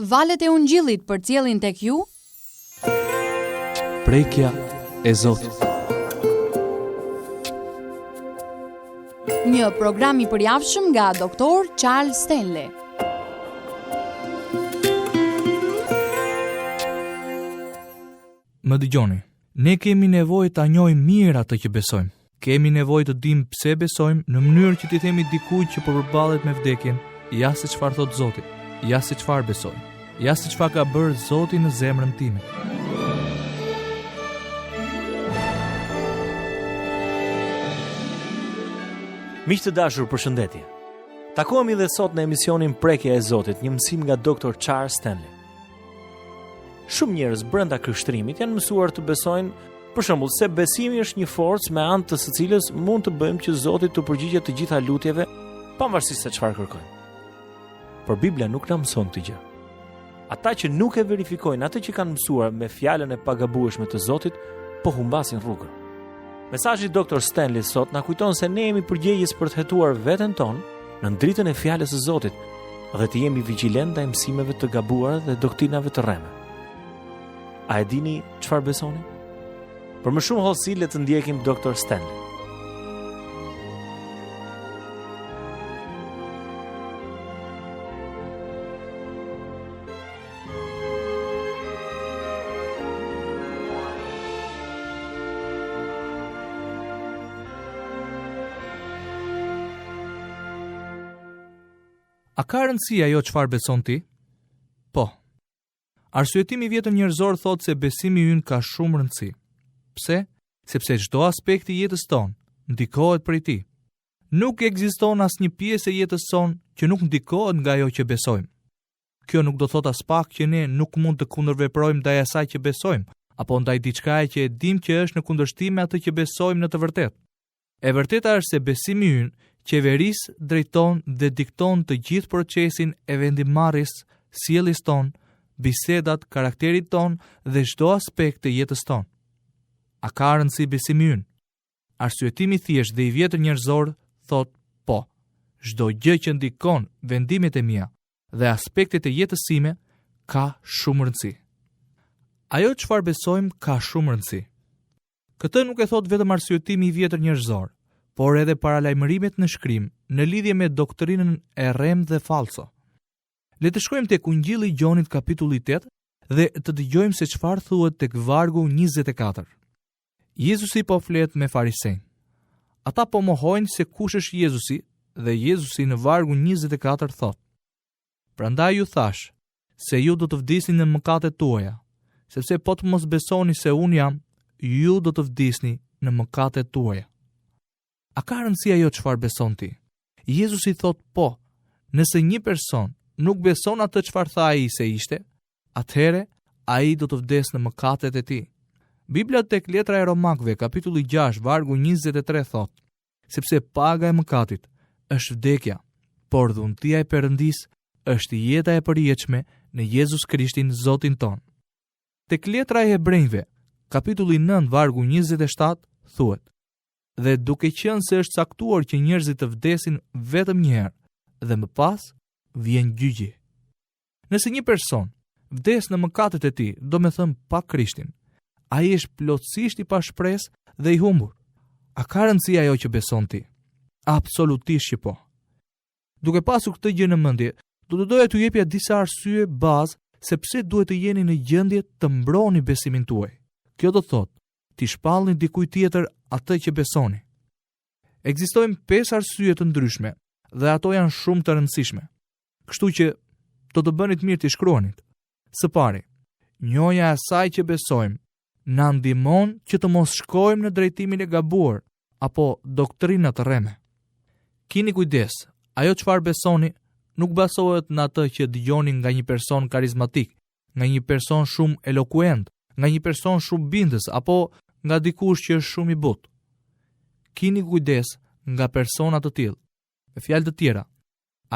Valët e Ungjillit përcjellin tek ju Prekja e Zotit. Një program i përjavshëm nga Dr. Charles Stanley. Më dëgjoni, ne kemi nevojë ta njohim mirë atë që besojmë. Kemi nevojë të dimë pse besojmë në mënyrë që t'i themi dikujt që përballet me vdekjen, ja se çfarë thot Zoti, ja se çfarë besoj, ja se çfarë ka bërë Zoti në zemrën time. Miq të dashur, përshëndetje. Takohemi dhe sot në emisionin Prekja e Zotit, një mësim nga Dr. Charles Stanley. Shumë njerëz brenda krishterimit janë mësuar të besojnë, për shembull, se besimi është një forcë me anë të së cilës mund të bëjmë që Zoti të përgjigjet të gjitha lutjeve, pavarësisht se çfarë kërkojmë. Por Bibla nuk na mëson këtë gjë. Ata që nuk e verifikojnë atë që kanë mësuar me fjalën e pagabueshme të Zotit, po humbasin rrugën. Mesazhi i Dr. Stanley sot na kujton se ne jemi përgjegjës për të hetuar veten tonë në dritën e fjalës së Zotit dhe të jemi vigjilent ndaj mësimeve të gabuara dhe doktrinave të rreme. A e dini çfarë besoni? Për më shumë hollësi le të ndjekim Dr. Stanley. A ka rëndësi ajo çfarë beson ti? Po. Arsyetimi i vjetër njerëzor thotë se besimi ynë ka shumë rëndësi. Pse? Sepse çdo aspekt i jetës tonë ndikohet prej tij. Nuk ekziston asnjë pjesë e jetës sonë që nuk ndikohet nga ajo që besojmë. Kjo nuk do thotë as pak që ne nuk mund të kundërveprojmë ndaj asaj që besojmë, apo ndaj diçkaje që e dimë që është në kundërshtim me atë që besojmë në të vërtetë. E vërteta është se besimi ynë qeveris drejton dhe dikton të gjithë procesin e vendimarrjes, sjelljes tonë, bisedat, karakterit tonë dhe çdo aspekt të jetës tonë. A ka rëndësi besimi ynë? Arsyetimi thjesht dhe i vjetër njerëzor thot po. Çdo gjë që ndikon vendimet e mia dhe aspektet e jetës sime ka shumë rëndësi. Ajo çfarë besojmë ka shumë rëndësi. Këtë nuk e thot vetëm arsyetimi i vjetër njerëzor, por edhe paralajmërimet në shkrim në lidhje me doktrinën e rrem dhe falso. Le të shkojmë tek Ungjilli i Gjonit kapitulli 8 dhe të dëgjojmë se çfarë thuhet tek vargu 24. Jezusi po flet me farisejnë. Ata po mohojnë se kush është Jezusi dhe Jezusi në vargu 24 thot: Prandaj ju thash se ju do të vdisni në mëkatet tuaja, sepse po të mos besoni se unë jam, ju do të vdisni në mëkatet tuaja. A ka rëndësi ajo çfarë beson ti? Jezusi thot po. Nëse një person nuk beson atë çfarë tha ai se ishte, atëherë ai do të vdes në mëkatet e tij. Bibla tek letra e Romakëve kapitulli 6 vargu 23 thot: sepse paga e mëkatit është vdekja, por dhuntia e Perëndis është jeta e përjetshme në Jezus Krishtin Zotin ton. Tek letra e Hebrejve kapitulli 9 vargu 27 thuhet: dhe duke qenë se është caktuar që njerëzit të vdesin vetëm një herë dhe më pas vjen gjyqi. Nëse një person vdes në mëkatet e tij, do me thënë pa Krishtin, ai është plotësisht i pa shpresë dhe i humbur. A ka rëndësi ajo që beson ti? Absolutisht që po. Duke pasur këtë gjë në mendje, do të doja t'ju jepja disa arsye bazë se pse duhet të jeni në gjendje të mbroni besimin tuaj. Kjo do thotë t'i shpallni dikujt tjetër atë që besoni. Ekzistojnë 5 arsye të ndryshme dhe ato janë shumë të rëndësishme. Kështu që do të bëni të mirë t'i shkruanit. Së pari, njohja e asaj që besojmë na ndihmon që të mos shkojmë në drejtimin e gabuar apo doktrina të rreme. Kini kujdes, ajo çfarë besoni nuk bazohet në atë që dëgjoni nga një person karizmatik, nga një person shumë elokuent, nga një person shumë bindës apo nga dikush që është shumë i butë. Kini kujdes nga persona të tillë. Me fjalë të tjera,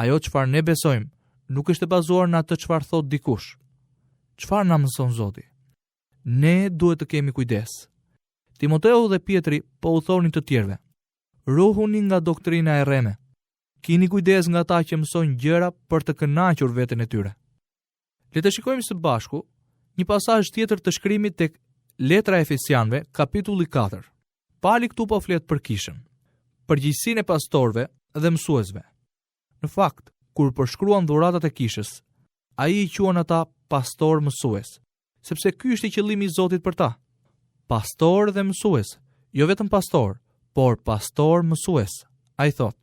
ajo çfarë ne besojmë nuk është e bazuar në atë çfarë thot dikush. Çfarë na mëson Zoti? Ne duhet të kemi kujdes. Timoteu dhe Pietri po u thonin të tjerëve: ruhuni nga doktrina e rreme. Kini kujdes nga ata që mësojnë gjëra për të kënaqur veten e tyre. Le të shikojmë së bashku një pasazh tjetër të shkrimit tek Letra e Efesianëve, kapitulli 4. Pali këtu po flet për kishën, përgjegjësinë e pastorëve dhe mësuesve. Në fakt, kur përshkruan dhuratat e kishës, ai i quan ata pastor mësues, sepse ky është i qëllimi i Zotit për ta. Pastor dhe mësues, jo vetëm pastor, por pastor mësues. Ai thot,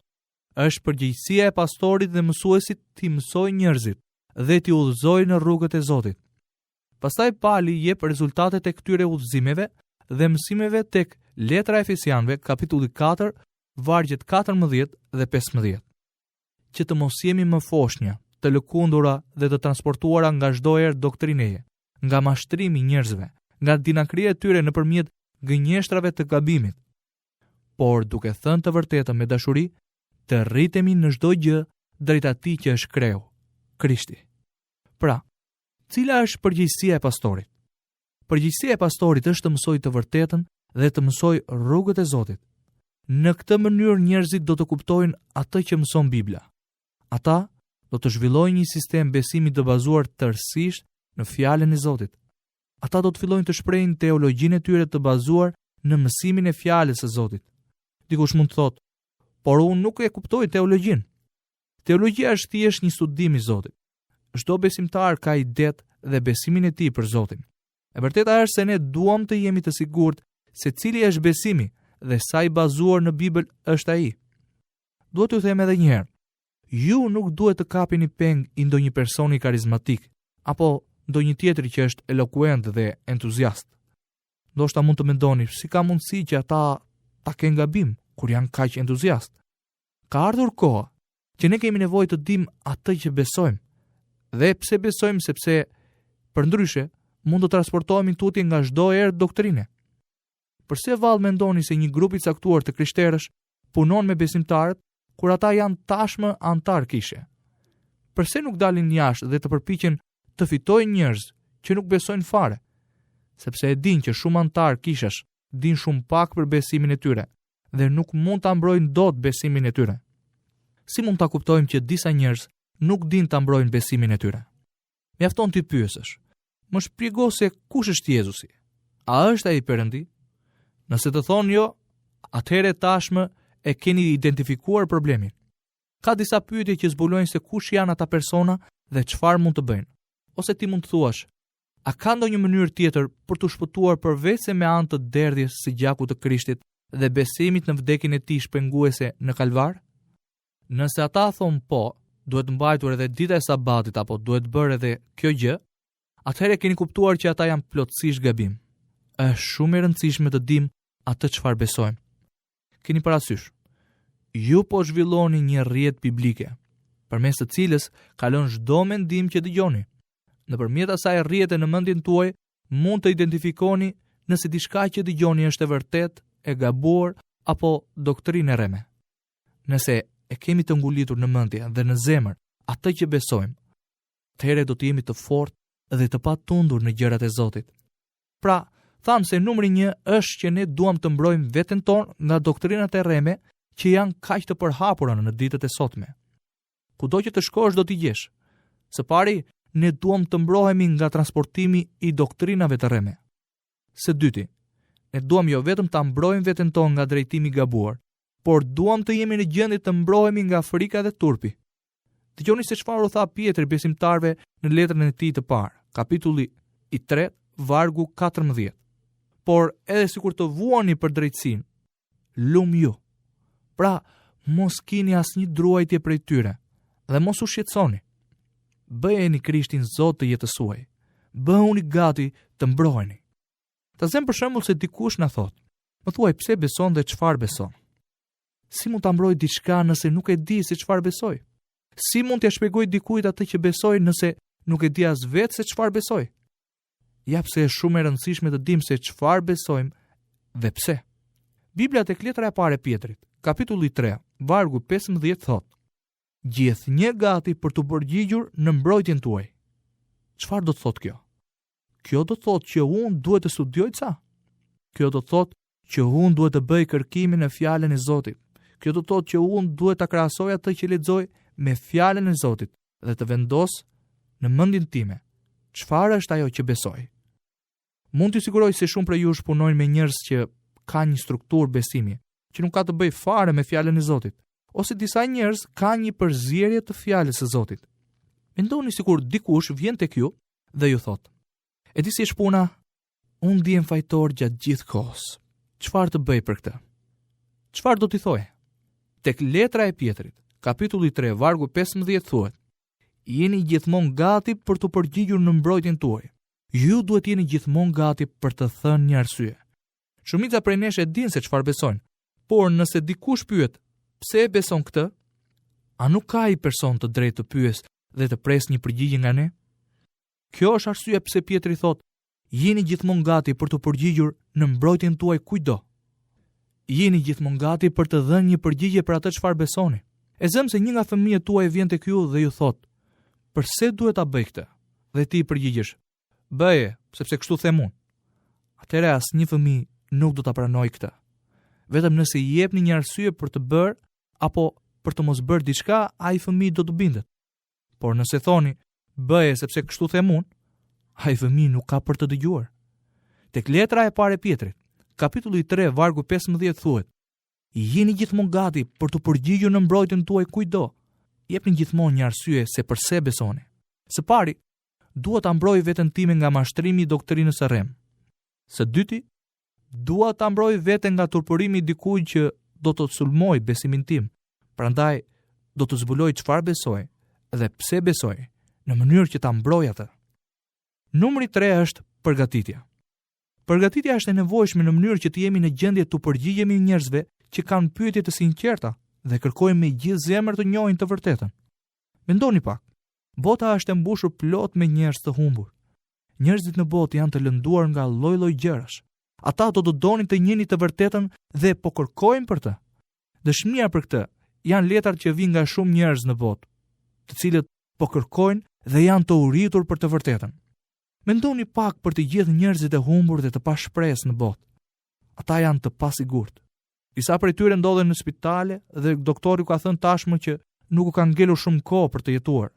është përgjegjësia e pastorit dhe mësuesit t'i mësoj njerëzit dhe t'i udhëzoj në rrugët e Zotit. Pastaj Pali jep rezultatet e këtyre udhëzimeve dhe mësimeve tek Letra e Efesianëve, kapitulli 4, vargjet 14 dhe 15. Që të mos jemi më foshnja, të lëkundura dhe të transportuara nga çdo erë doktrineje, nga mashtrimi i njerëzve, nga dinakria e tyre nëpërmjet gënjeshtrave të gabimit, por duke thënë të vërtetën me dashuri, të rritemi në çdo gjë drejt atij që është kreu, Krishti. Pra, cila është përgjegjësia e pastorit? Përgjegjësia e pastorit është të mësojë të vërtetën dhe të mësojë rrugët e Zotit. Në këtë mënyrë njerëzit do të kuptojnë atë që mëson Bibla. Ata do të zhvillojnë një sistem besimi të bazuar tërësisht në fjalën e Zotit. Ata do të fillojnë të shprehin teologjinë e tyre të bazuar në mësimin e fjalës së Zotit. Dikush mund të thotë, por unë nuk e kuptoj teologjinë. Teologjia është thjesht një studim i Zotit. Çdo besimtar ka idet dhe besimin e tij për Zotin. E vërteta është se ne duam të jemi të sigurt se cili është besimi dhe sa i bazuar në Bibël është ai. Duhet t'ju them edhe një herë, ju nuk duhet të kapini peng i ndonjë personi karizmatik apo ndonjë tjetri që është elokuent dhe entuziast. Ndoshta mund të mendoni si ka mundësi që ata ta kenë gabim kur janë kaq entuziast. Ka ardhur koha që ne kemi nevojë të dimë atë që besojmë. Dhe pse besojmë? Sepse përndryshe mund të transportohemi tutje nga çdo erë doktrine. Përse vallë mendoni se një grup i caktuar të krishterësh punon me besimtarët kur ata janë tashmë antar kishe? Përse nuk dalin jashtë dhe të përpiqen të fitojnë njerëz që nuk besojnë fare? Sepse e dinë që shumë antar kishash dinë shumë pak për besimin e tyre dhe nuk mund ta mbrojnë dot besimin e tyre. Si mund ta kuptojmë që disa njerëz nuk dinë ta mbrojnë besimin e tyre? Mjafton ti pyesësh, më shpjego se kush është Jezusi? A është ai Perëndi? Nëse të thonë jo, atëherë tashmë e keni identifikuar problemin. Ka disa pyetje që zbulojnë se kush janë ata persona dhe çfarë mund të bëjnë. Ose ti mund të thuash, a ka ndonjë mënyrë tjetër për të shpëtuar përveç se me anë të derdhjes së gjakut të Krishtit dhe besimit në vdekjen e tij shpenguese në Kalvar? Nëse ata thonë po, duhet mbajtur edhe dita e Sabatit apo duhet bërë edhe kjo gjë, atëherë keni kuptuar që ata janë plotësisht gabim. Është shumë e rëndësishme të dimë atë çfarë besojmë. Keni parasysh, ju po zhvilloni një rrjet biblike, përmes të cilës kalon çdo mendim që dëgjoni. Nëpërmjet asaj rrjete në mendjen tuaj mund të identifikoni nëse diçka që dëgjoni është e vërtetë, e gabuar apo doktrinë e rreme. Nëse e kemi të ngulitur në mendje dhe në zemër atë që besojmë, atëherë do të jemi të fortë dhe të patundur në gjërat e Zotit. Pra, thamë se numri 1 është që ne duam të mbrojmë veten tonë nga doktrinat e rreme që janë kaq të përhapura në ditët e sotme. Kudo që të shkosh do t'i gjesh. Së pari, ne duam të mbrohemi nga transportimi i doktrinave të rreme. Së dyti, ne duam jo vetëm ta mbrojmë veten tonë nga drejtimi i gabuar, por duam të jemi në gjendje të mbrohemi nga frika dhe turpi. Dëgjoni se çfarë u tha Pietri besimtarëve në letrën e tij të parë, kapitulli i 3, vargu 14. Por edhe sikur të vuani për drejtësinë, lum ju. Pra, mos kini asnjë druajtje prej tyre dhe mos u shqetësoni. Bëheni Krishtin Zot të jetës suaj. Bëhuni gati të mbroheni. Ta them për shembull se dikush na thotë, më thuaj pse beson dhe çfarë beson. Si mund ta mbroj diçka nëse nuk e di se çfarë besoj? Si mund t'ia shpjegoj dikujt atë që besoj nëse nuk e di as vetë se çfarë besoj? Ja pse është shumë e rëndësishme të dimë se çfarë besojmë dhe pse. Bibla tek letra e parë e Pietrit, kapitulli 3, vargu 15 thotë: Gjithnjë gati për të përgjigjur në mbrojtjen tuaj. Çfarë do të thotë kjo? Kjo do të thotë që unë duhet të studioj ca. Kjo do të thotë që unë duhet të bëj kërkimin në fjalën e Zotit. Kjo do të thotë që unë duhet ta krahasoj atë që lexoj me fjalën e Zotit dhe të vendos në mendjen time çfarë është ajo që besoj. Mund t'ju siguroj se shumë prej jush punojnë me njerëz që kanë një strukturë besimi, që nuk ka të bëjë fare me fjalën e Zotit, ose disa njerëz kanë një përzierje të fjalës së Zotit. Mendoni sikur dikush vjen tek ju dhe ju thotë: "E di si është puna? Unë ndihem fajtor gjatë gjithë kohës. Çfarë të bëj për këtë?" Çfarë do t'i thojë? Tek letra e Pjetrit, kapitulli 3, vargu 15 thuhet: "Jeni gjithmonë gati për të përgjigjur në mbrojtjen tuaj. Ju duhet jeni gjithmonë gati për të thënë një arsye." Shumica prej nesh e dinë se çfarë besojnë, por nëse dikush pyet, "Pse e beson këtë?" a nuk ka ai person të drejtë të pyes dhe të pres një përgjigje nga ne? Kjo është arsyeja pse Pjetri thotë: "Jeni gjithmonë gati për të përgjigjur në mbrojtjen tuaj kujdo." Jeni gjithmonë gati për të dhënë një përgjigje për atë çfarë besoni. E zëm se një nga fëmijët tuaj vjen tek ju dhe ju thotë: "Përse duhet ta bëj këtë?" Dhe ti përgjigjesh: "Bëje, sepse kështu them unë." Atëherë asnjë fëmijë nuk do ta pranojë këtë. Vetëm nëse i jepni një arsye për të bërë apo për të mos bërë diçka, ai fëmijë do të bindet. Por nëse thoni: "Bëje sepse kështu them unë", ai fëmijë nuk ka për të dëgjuar. Tek letra e parë e Pjetrit, kapitulli 3, vargu 15 thuhet: "Jeni gjithmonë gati për të përgjigjur në mbrojtjen tuaj kujdo." Jepni gjithmonë një arsye se pse besoni. Së pari, dua ta mbroj veten time nga mashtrimi i doktrinës së rrem. Së dyti, dua ta mbroj veten nga turpërimi i dikujt që do të sulmoj besimin tim. Prandaj, do të zbuloj çfarë besoj dhe pse besoj, në mënyrë që ta mbroj atë. Numri 3 është përgatitja. Përgatitja është e nevojshme në mënyrë që të jemi në gjendje të përgjigjemi njerëzve që kanë pyetje të sinqerta dhe kërkojnë me gjithë zemër të njohin të vërtetën. Mendoni pak, bota është e mbushur plot me njerëz të humbur. Njerëzit në botë janë të lënduar nga lloj-lloj gjërash. Ata do të donin të njihnin të vërtetën dhe po kërkojnë për të. Dëshmia për këtë janë letrat që vijnë nga shumë njerëz në botë, të cilët po kërkojnë dhe janë të uritur për të vërtetën. Mendoni pak për të gjithë njerëzit e humbur dhe të pashpresë në botë. Ata janë të pasigurt. Disa prej tyre ndodhen në spitale dhe doktori ka thënë tashmë që nuk u ka ngelur shumë kohë për të jetuar.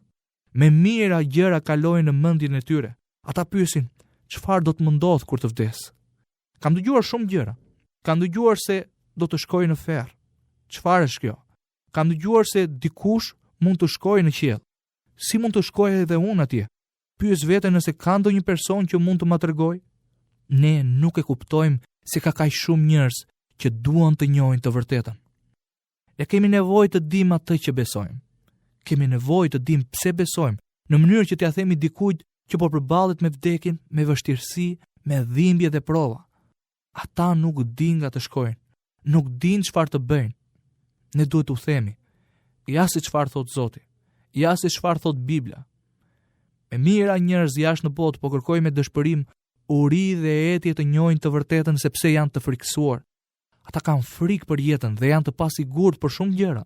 Me mira gjëra kalojnë në mendjen e tyre. Ata pyesin: "Çfarë do të më ndodh kur të vdes?" Kam dëgjuar shumë gjëra. Kam dëgjuar se do të shkoj në ferr. Çfarë është kjo? Kam dëgjuar se dikush mund të shkojë në qiell. Si mund të shkoj edhe unë atje? Pyes veten nëse ka ndonjë person që mund të ma tregojë. Ne nuk e kuptojmë se ka kaq shumë njerëz që duan të njohin të vërtetën. Ne kemi nevojë të dimë atë që besojmë. Kemi nevojë të dimë pse besojmë, në mënyrë që t'ia themi dikujt që po përballet me vdekjen, me vështirësi, me dhimbje dhe prova. Ata nuk dinë nga të shkojnë, nuk dinë çfarë të bëjnë. Ne duhet t'u themi: "Ja se çfarë thot Zoti, ja se çfarë thot Bibla." Me mira njerëz jashtë në botë po kërkojnë me dëshpërim uri dhe etje të njohin të vërtetën sepse janë të frikësuar. Ata kanë frikë për jetën dhe janë të pasigurt për shumë gjëra.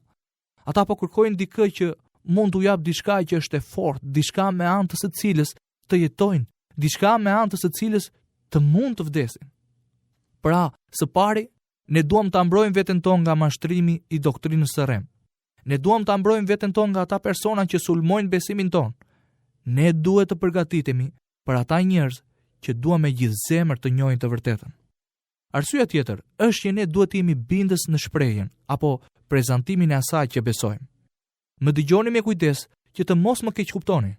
Ata po kërkojnë dikë që mund t'u jap diçka që është e fortë, diçka me anë të së cilës të jetojnë, diçka me anë të së cilës të mund të vdesin. Pra, së pari, ne duam ta mbrojmë veten tonë nga mashtrimi i doktrinës së rrem. Ne duam ta mbrojmë veten tonë nga ata persona që sulmojnë besimin tonë. Ne duhet të përgatitemi për ata njerëz që duan me gjithë zemër të njohin të vërtetën. Arsyeja tjetër është që ne duhet të jemi bindës në shprehjen apo prezantimin e asaj që besojmë. Më dëgjoni me kujdes që të mos më keq kuptoni.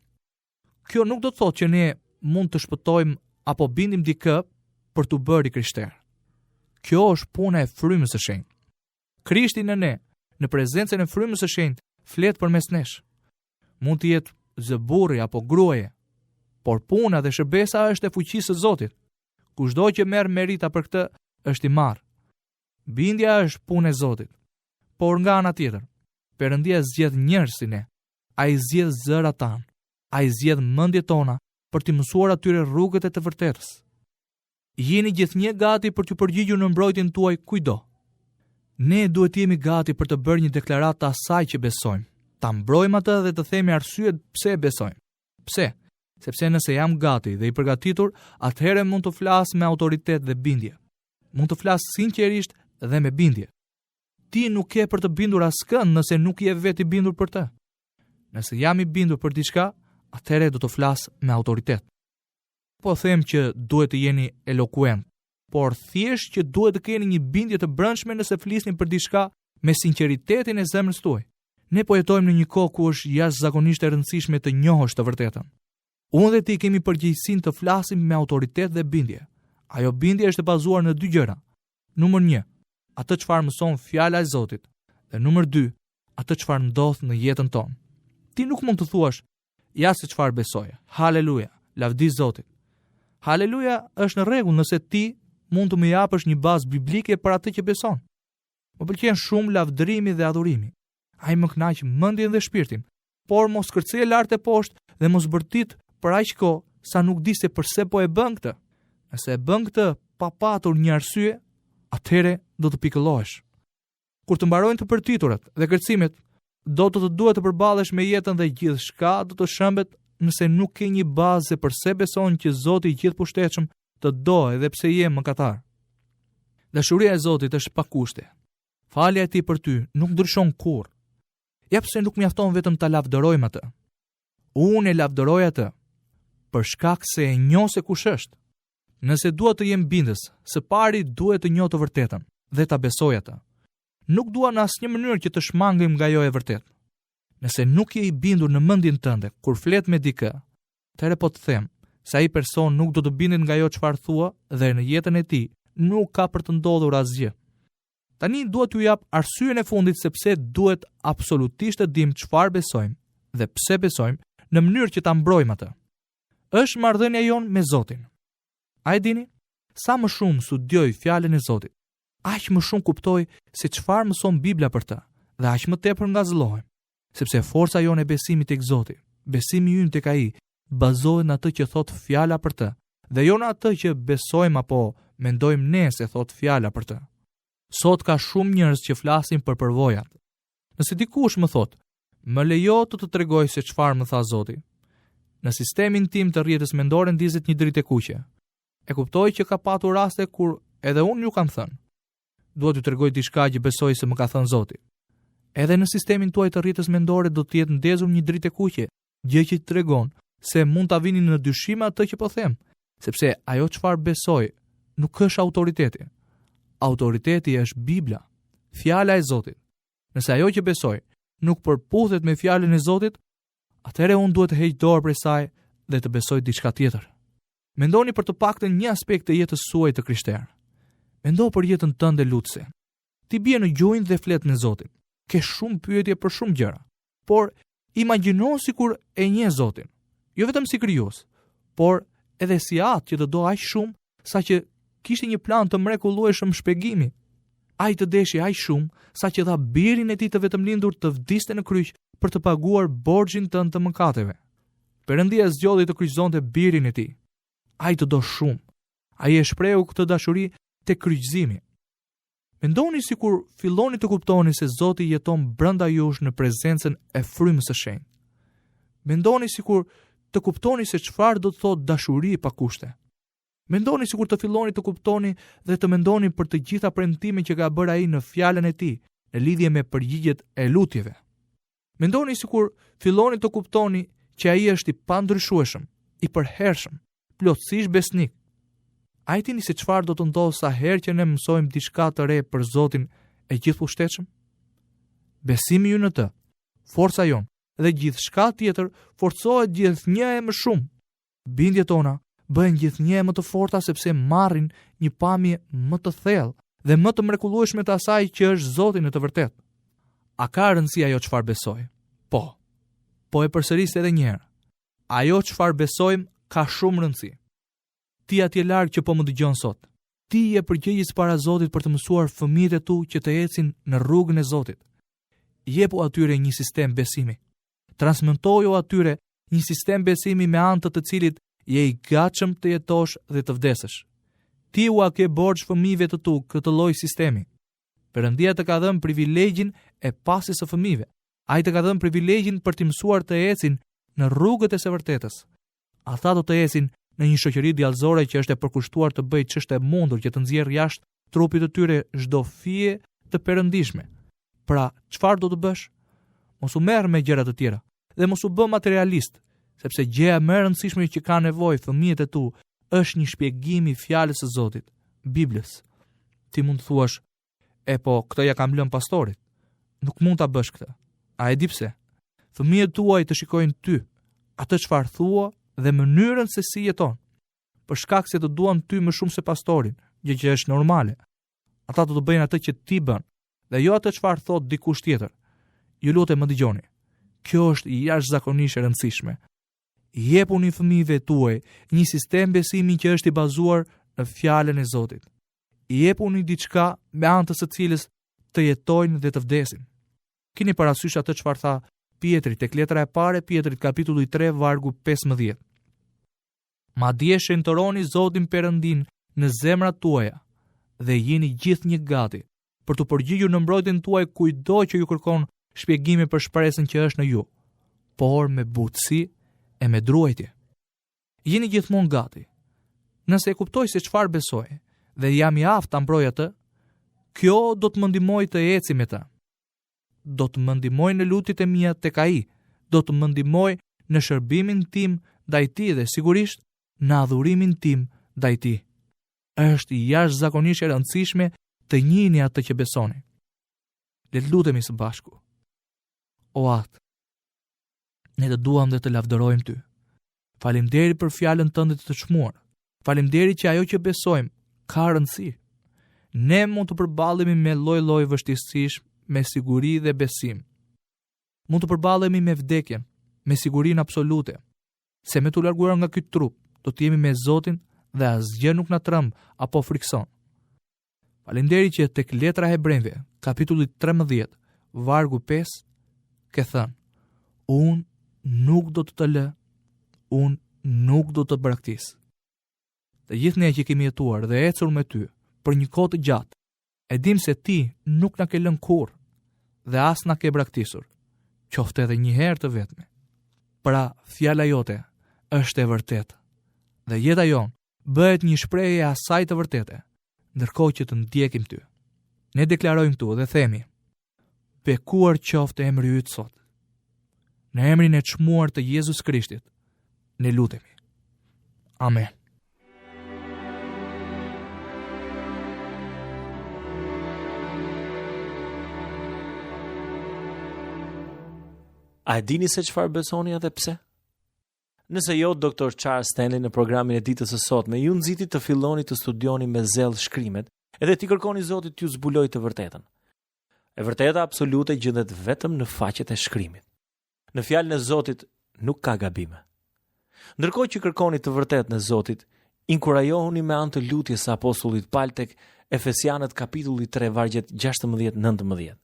Kjo nuk do të thotë që ne mund të shpëtojmë apo bindim dikë për të bërë krishter. Kjo është puna e frymës së shenjtë. Krishti në ne, në prezencën e frymës së shenjtë, flet përmes nesh. Mund të jetë zëburri apo gruaje, por puna dhe shërbesa është e fuqisë së Zotit. Kushdo që merr merita për këtë është i marr. Bindja është punë e Zotit. Por nga ana tjetër, Perëndia zgjedh njerëz si ne. Ai zgjedh zërat tan. Ai zgjedh mendjet tona për t'i mësuar atyre rrugët e të vërtetës. Jeni gjithnjë gati për t'u përgjigjur në mbrojtjen tuaj kujdo. Ne duhet të jemi gati për të bërë një deklaratë të asaj që besojmë. Ta mbrojmë atë dhe të themi arsyet pse besojmë. Pse? Sepse nëse jam gati dhe i përgatitur, atëherë mund të flas me autoritet dhe bindje. Mund të flas sinqerisht dhe me bindje. Ti nuk ke për të bindur askënd nëse nuk je vetë i bindur për të. Nëse jam i bindur për diçka, atëherë do të flas me autoritet. po them që duhet të jeni elokuent, por thjesht që duhet të keni një bindje të brendshme nëse flisni për diçka me sinqeritetin e zemrës tuaj. Ne po jetojmë në një kohë ku është jashtëzakonisht e rëndësishme të njohësh të vërtetën. Unë dhe ti kemi përgjegjësinë të flasim me autoritet dhe bindje. Ajo bindje është e bazuar në dy gjëra. Numër 1, atë çfarë mëson fjala e Zotit, dhe numër 2, atë çfarë ndodh në jetën tonë. Ti nuk mund të thuash, ja se çfarë besoj. Haleluja, lavdi Zotit. Haleluja është në rregull nëse ti mund të më japësh një bazë biblike për atë që beson. Më pëlqen shumë lavdërimi dhe adhurimi. Ai më kënaq mendjen dhe shpirtin, por mos kërceje lart e poshtë dhe mos bërtit për aq kohë sa nuk di se pse po e bën këtë. Nëse e bën këtë pa patur një arsye, atëherë do të pikëllohesh. Kur të mbarojnë të përtiturat dhe kërcimet, do të duhet të përballesh me jetën dhe gjithçka do të shëmbet nëse nuk ke një bazë pse beson që Zoti i Gjithëpushtetshëm të do edhe pse je mëkatar. Dashuria e Zotit është pa kushte. Falja e tij për ty nuk ndryshon kurrë. Ja pse nuk mjafton vetëm ta lavdërojmë atë. Unë e lavdëroj atë për shkak se e njoh se kush është. Nëse dua të jem bindës, së pari duhet të njoh të vërtetën dhe ta besoj atë. Nuk dua në asnjë mënyrë që të shmangem nga ajo e vërtetë. Nëse nuk je i bindur në mendjen tënde kur flet me dikë, atëherë po të them se ai person nuk do të bindet nga ajo çfarë thua dhe në jetën e tij nuk ka për të ndodhur asgjë. Tani duhet t'ju jap arsyeën e fundit sepse duhet absolutisht të dim çfarë besojmë dhe pse besojmë në mënyrë që ta mbrojmë atë. Është marrëdhënia jonë me Zotin. A e dini? Sa më shumë studioj fjalën e Zotit, aq më shumë kuptoj se çfarë mëson Bibla për të, dhe aq më tepër ngazëllohem, sepse forca jonë e besimit tek Zoti, besimi ynë tek ai, bazohet në atë që thot fjala për të, dhe jo në atë që besojmë apo mendojmë ne se thot fjala për të. Sot ka shumë njerëz që flasin për përvojat. Nëse dikush më thot, më lejo të tregoj se çfarë më tha Zoti. Në sistemin tim të rrjetës mendore ndizet një dritë e kuqe. E kuptoj që ka patur raste kur edhe unë ju kam thënë. Duhet t'ju tregoj diçka që besoj se më ka thënë Zoti. Edhe në sistemin tuaj të rrjetës mendore do të jetë ndezur një dritë e kuqe, gjë që tregon se mund ta vini në dyshim atë që po them, sepse ajo çfarë besoj nuk është autoriteti. Autoriteti është Bibla, fjala e Zotit. Nëse ajo që besoj nuk përputhet me fjalën e Zotit, atëherë unë duhet të heq dorë prej saj dhe të besoj diçka tjetër. Mendoni për të paktën një aspekt të jetës suaj të krishterë. Mendo për jetën tënde lutse. Ti bie në gjunjë dhe flet me Zotin. Ke shumë pyetje për shumë gjëra, por imagjino sikur e njeh Zotin, jo vetëm si krijues, por edhe si atë që të do aq shumë saqë kishte një plan të mrekullueshëm shpjegimi. Ai të deshi aq shumë saqë dha birin e tij të vetëm lindur të vdiste në kryq për të paguar borxhin tënd të mëkateve. Perëndia zgjodhi të kryqëzonte birin e tij. Ai të do shumë. Ai e shprehu këtë dashuri te kryqëzimi. Mendoni sikur filloni të kuptoni se Zoti jeton brenda jush në prezencën e frymës së shenjtë. Mendoni sikur të kuptoni se çfarë do të thotë dashuri pa kushte. Mendoni sikur të filloni të kuptoni dhe të mendoni për të gjitha premtimet që ka bërë ai në fjalën e tij në lidhje me përgjigjet e lutjeve. Mendoni sikur filloni të kuptoni që ai është i pandryshueshëm, i përhershëm, plotësisht besnik. A e dini se çfarë do të ndodhë sa herë që ne mësojmë diçka të re për Zotin e Gjithëpushtetshëm? Besimi ynë në të, forca jonë dhe gjithçka tjetër forcohet gjithnjë e më shumë. Bindjet tona bëhen gjithnjë e më të forta sepse marrin një pamje më të thellë dhe më të mrekullueshme të asaj që është Zoti në të vërtetë. A ka rëndësi ajo çfarë besoj? Po e përsëris edhe një herë. Ajo çfarë besojmë ka shumë rëndësi. Ti atje larg që po më dëgjon sot. Ti je përgjegjës para Zotit për të mësuar fëmijët e tu që të ecin në rrugën e Zotit. Jepu atyre një sistem besimi. Transmetoju atyre një sistem besimi me anë të cilit je i gatshëm të jetosh dhe të vdesësh. Ti u ke borxh fëmijëve të tu këtë lloj sistemi. Perëndia të ka dhënë privilegjin e pasjes së fëmijëve. Ai të ka dhënë privilegjin për të mësuar të ecin në rrugët e së vërtetës. Ata do të ecin në një shoqëri djallëzore që është e përkushtuar të bëjë ç'është e mundur që të nxjerrë jashtë trupit të tyre çdo fije të perëndishme. Pra, çfarë do të bësh? Mos u merr me gjëra të tjera dhe mos u bë materialist, sepse gjëja më e rëndësishme që ka nevojë fëmijët e tu është një shpjegim i fjalës së Zotit, Biblës. Ti mund të thuash, po këtë ja kam lënë pastorit. Nuk mund ta bësh këtë. A e di pse? Fëmijët tuaj të shikojnë ty, atë çfarë thua dhe mënyrën se si jeton. Për shkak se të duan ty më shumë se pastorin, gjë që është normale. Ata do të bëjnë atë që ti bën, dhe jo atë çfarë thot dikush tjetër. Ju lutem më dëgjoni. Kjo është jashtëzakonisht e rëndësishme. Jepuni fëmijëve tuaj një sistem besimi që është i bazuar në fjalën e Zotit. Jepuni diçka me anë të së cilës të jetojnë dhe të vdesin. Keni parasysh atë çfarë tha Pietri tek letra e parë e Pietrit kapitulli 3 vargu 15. Madje shenjtëroni Zotin Perëndin në zemrat tuaja dhe jeni gjithë një gati për të përgjigjur në mbrojtjen tuaj kujdo që ju kërkon shpjegime për shpresën që është në ju, por me butësi e me druajtje. Jeni gjithmonë gati. Nëse e kuptoj se çfarë besoj dhe jam i aftë ta mbroj atë, kjo do të më ndihmojë të eci me ta. Do të më ndihmojë në lutjet e mia tek ai, do të më ndihmojë në shërbimin tim ndaj tij dhe sigurisht në adhurimin tim ndaj tij. Është jashtëzakonisht e rëndësishme të njihni atë që besoni. Le të lutemi së bashku. O Atë, ne të duam dhe të lavdërojmë ty. Faleminderit për fjalën tënde të çmuar. Faleminderit që ajo që besojmë ka rëndësi. Ne mund të përballemi me lloj-lloj vështirësish me siguri dhe besim. Mund të përballemi me vdekjen, me sigurinë absolute, se me të larguar nga ky trup, do të jemi me Zotin dhe asgjë nuk na tremb apo frikson. Faleminderit që tek letra e Hebrejve, kapitulli 13, vargu 5, ke thënë: unë nuk do të lë, unë nuk do të braktis. Të gjithë ne që kemi jetuar dhe ecur me ty për një kohë të gjatë, e dim se ti nuk na ke lënë kurrë dhe as na ke braktisur, qoftë edhe një herë të vetme. Pra, fjala jote është e vërtetë dhe jeta jon bëhet një shprehje e asaj të vërtete, ndërkohë që të ndjekim ty. Ne deklarojmë këtu dhe themi: bekuar qoftë emri yt sot. Në emrin e çmuar të Jezus Krishtit, ne lutemi. Amen. A e dini se çfarë besoni edhe pse? Nëse jo, Dr. Charles Stanley në programin e ditës së sotme ju nxiti të filloni të studioni me zell shkrimet edhe t'i kërkoni Zotit t'ju zbulojë të vërtetën. E vërteta absolute gjendet vetëm në faqet e shkrimit. Në fjalën e Zotit nuk ka gabime. Ndërkohë që kërkoni të vërtetë në Zotit, inkurajohuni me anë të lutjes së apostullit Paul tek Efesianët kapitulli 3 vargjet 16-19.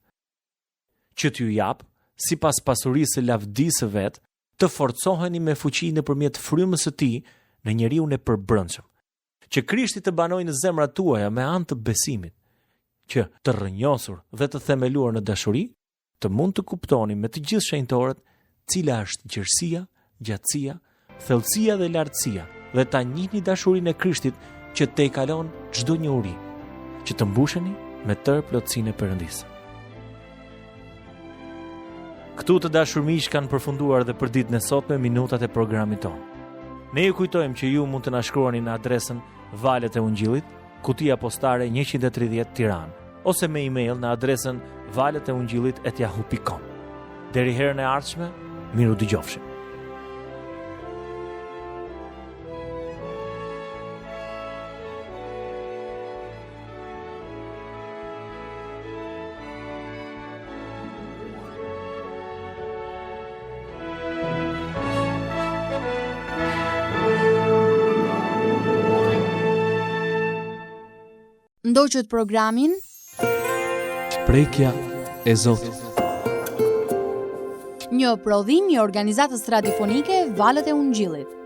Që t'ju jap, sipas pasurisë së lavdisë së vet, të forcoheni me fuqi nëpërmjet frymës së tij në njeriun e përbrendshëm. Që Krishti të banojë në zemrat tuaja me anë të besimit, që të rrënjosur dhe të themeluar në dashuri, të mund të kuptoni me të gjithë shenjtorët cila është gjerësia, gjatësia, thellësia dhe lartësia, dhe ta njihni dashurinë e Krishtit që te kalon çdo një uri, që të mbusheni me tërë plotësinë e Perëndisë. Këtu të dashur miq kanë përfunduar dhe për ditën e sotme minutat e programit tonë. Ne ju kujtojmë që ju mund të na shkruani në adresën Valët e Ungjillit, kutia postare 130 Tiranë, ose me email në adresën valëteungjillit@yahoo.com. Deri herën e ardhshme, miru dëgjofshim. Ndoqët programin Prekja e Zotit. një prodhim i organizatës radiofonike Valët e Ungjillit.